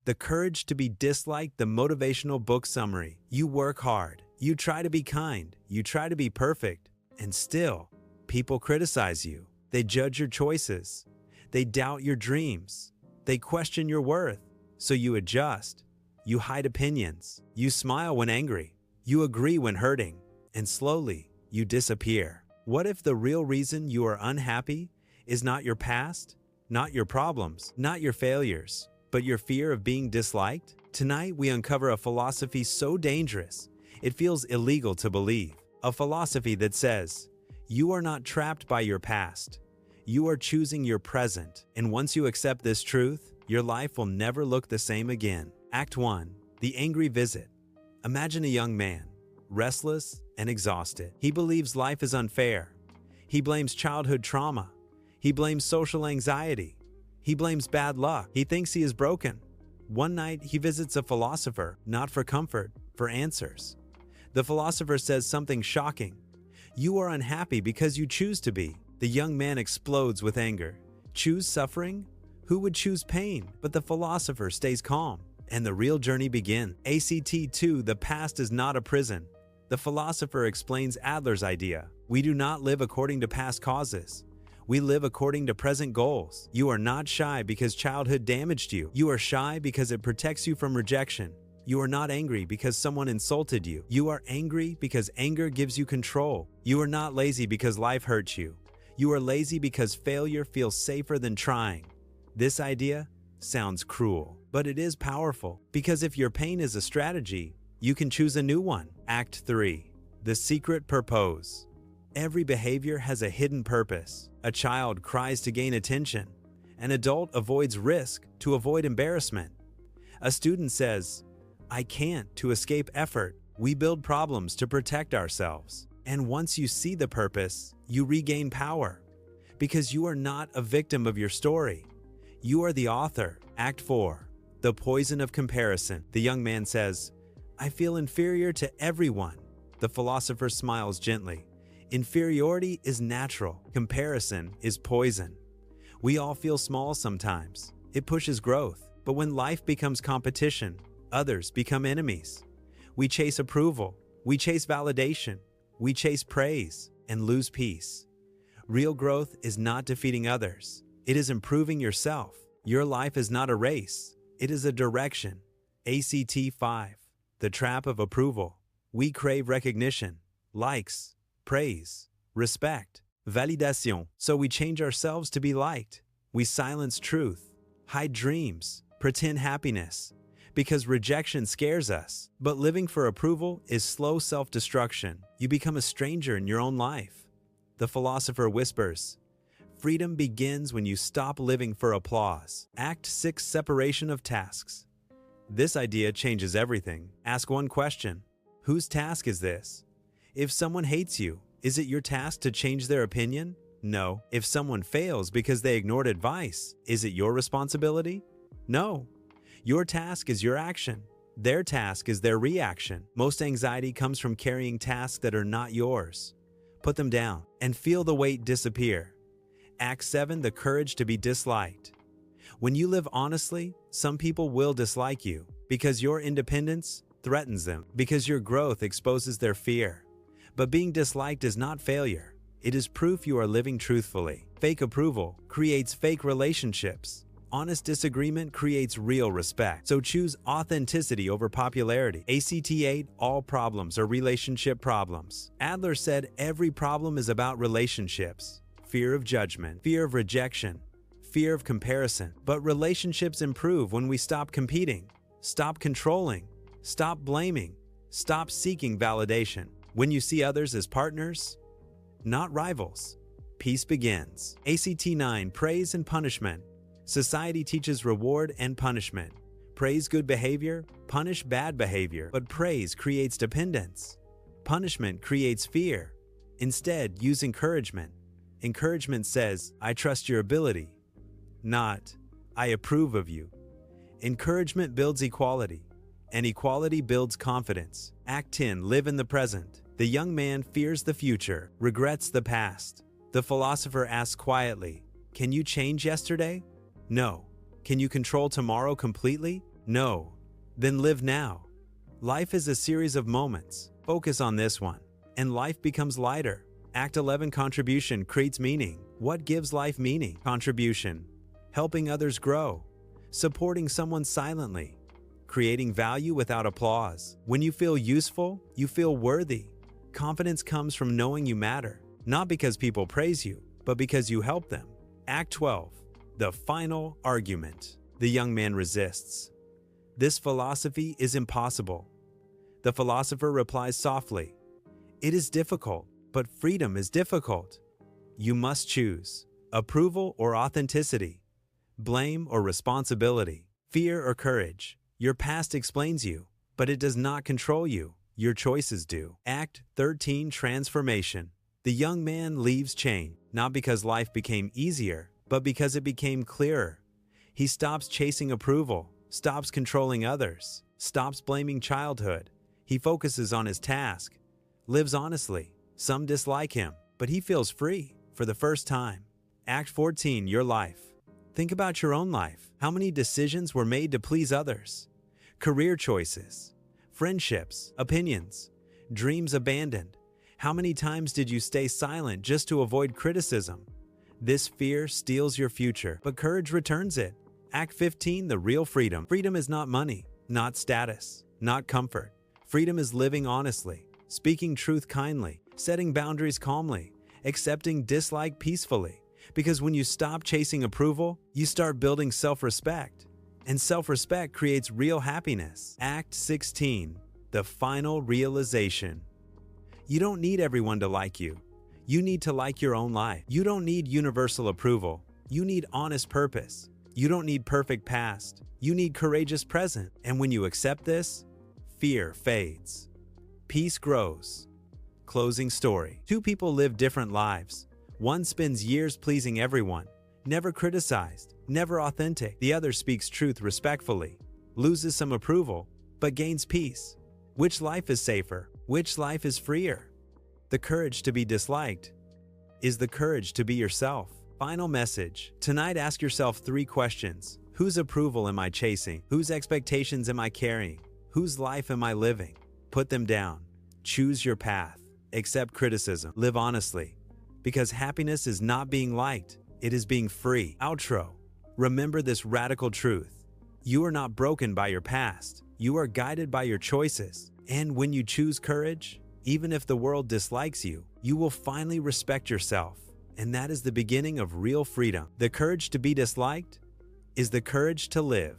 The courage to be disliked, the motivational book summary. You work hard, you try to be kind, you try to be perfect, and still, people criticize you. They judge your choices. They doubt your dreams. They question your worth. So you adjust. You hide opinions. You smile when angry. You agree when hurting. And slowly, you disappear. What if the real reason you are unhappy is not your past, not your problems, not your failures, but your fear of being disliked? Tonight, we uncover a philosophy so dangerous, it feels illegal to believe. A philosophy that says, you are not trapped by your past. You are choosing your present. And once you accept this truth, your life will never look the same again. Act 1. The Angry Visit. Imagine a young man, restless and exhausted. He believes life is unfair. He blames childhood trauma. He blames social anxiety. He blames bad luck. He thinks he is broken. One night, he visits a philosopher, not for comfort, for answers. The philosopher says something shocking. You are unhappy because you choose to be. The young man explodes with anger. Choose suffering? Who would choose pain? But the philosopher stays calm, and the real journey begins. ACT 2. The past is not a prison. The philosopher explains Adler's idea. We do not live according to past causes. We live according to present goals. You are not shy because childhood damaged you. You are shy because it protects you from rejection. You are not angry because someone insulted you. You are angry because anger gives you control. You are not lazy because life hurts you. You are lazy because failure feels safer than trying. This idea sounds cruel, but it is powerful, because if your pain is a strategy, you can choose a new one. Act 3. The Secret Purpose. Every behavior has a hidden purpose. A child cries to gain attention. An adult avoids risk to avoid embarrassment. A student says, I can't, to escape effort. We build problems to protect ourselves. And once you see the purpose, you regain power. Because you are not a victim of your story. You are the author. Act 4. The Poison of Comparison. The young man says, I feel inferior to everyone. The philosopher smiles gently. Inferiority is natural. Comparison is poison. We all feel small sometimes. It pushes growth. But when life becomes competition, others become enemies. We chase approval. We chase validation. We chase praise and lose peace. Real growth is not defeating others. It is improving yourself. Your life is not a race. It is a direction. ACT 5. The Trap of Approval. We crave recognition, likes, praise, respect, validation. So we change ourselves to be liked. We silence truth, hide dreams, pretend happiness, because rejection scares us. But living for approval is slow self-destruction. You become a stranger in your own life. The philosopher whispers, freedom begins when you stop living for applause. Act 6. Separation of tasks. This idea changes everything. Ask one question. Whose task is this? If someone hates you, is it your task to change their opinion? No. If someone fails because they ignored advice, is it your responsibility? No. Your task is your action. Their task is their reaction. Most anxiety comes from carrying tasks that are not yours. Put them down and feel the weight disappear. Act 7. The Courage to be Disliked. When you live honestly, some people will dislike you because your independence threatens them, because your growth exposes their fear. But being disliked is not failure. It is proof you are living truthfully. Fake approval creates fake relationships. Honest disagreement creates real respect. So choose authenticity over popularity. ACT 8. All problems are relationship problems. Adler said every problem is about relationships. Fear of judgment, fear of rejection, fear of comparison. But relationships improve when we stop competing, stop controlling, stop blaming, stop seeking validation. When you see others as partners, not rivals, peace begins. ACT 9. Praise and punishment. Society teaches reward and punishment. Praise good behavior, punish bad behavior. But praise creates dependence. Punishment creates fear. Instead, use encouragement. Encouragement says, I trust your ability, not, I approve of you. Encouragement builds equality, and equality builds confidence. Act 10. Live in the present. The young man fears the future, regrets the past. The philosopher asks quietly, can you change yesterday? No. Can you control tomorrow completely? No. Then live now. Life is a series of moments. Focus on this one, and life becomes lighter. Act 11. Contribution creates meaning. What gives life meaning? Contribution. Helping others grow. Supporting someone silently. Creating value without applause. When you feel useful, you feel worthy. Confidence comes from knowing you matter, not because people praise you, but because you help them. Act 12. The final argument. The young man resists. This philosophy is impossible. The philosopher replies softly, "It is difficult, but freedom is difficult. You must choose approval or authenticity, blame or responsibility, fear or courage. Your past explains you, but it does not control you. Your choices do." Act 13. Transformation. The young man leaves chain, not because life became easier, but because it became clearer. He stops chasing approval, stops controlling others, stops blaming childhood. He focuses on his task, lives honestly. Some dislike him, but he feels free for the first time. Act 14. Your life. Think about your own life. How many decisions were made to please others? Career choices, friendships, opinions, dreams abandoned. How many times did you stay silent just to avoid criticism? This fear steals your future, but courage returns it. Act 15. The real freedom. Freedom is not money, not status, not comfort. Freedom is living honestly, speaking truth kindly, setting boundaries calmly, accepting dislike peacefully. Because when you stop chasing approval, you start building self-respect. And self-respect creates real happiness. Act 16. The final realization. You don't need everyone to like you. You need to like your own life. You don't need universal approval. You need honest purpose. You don't need perfect past. You need courageous present. And when you accept this, fear fades. Peace grows. Closing story. Two people live different lives. One spends years pleasing everyone, never criticized, never authentic. The other speaks truth respectfully, loses some approval, but gains peace. Which life is safer? Which life is freer? The courage to be disliked is the courage to be yourself. Final message. Tonight, ask yourself 3 questions. Whose approval am I chasing? Whose expectations am I carrying? Whose life am I living? Put them down. Choose your path. Accept criticism. Live honestly. Because happiness is not being liked, it is being free. Outro. Remember this radical truth. You are not broken by your past. You are guided by your choices. And when you choose courage, even if the world dislikes you, you will finally respect yourself. And that is the beginning of real freedom. The courage to be disliked is the courage to live.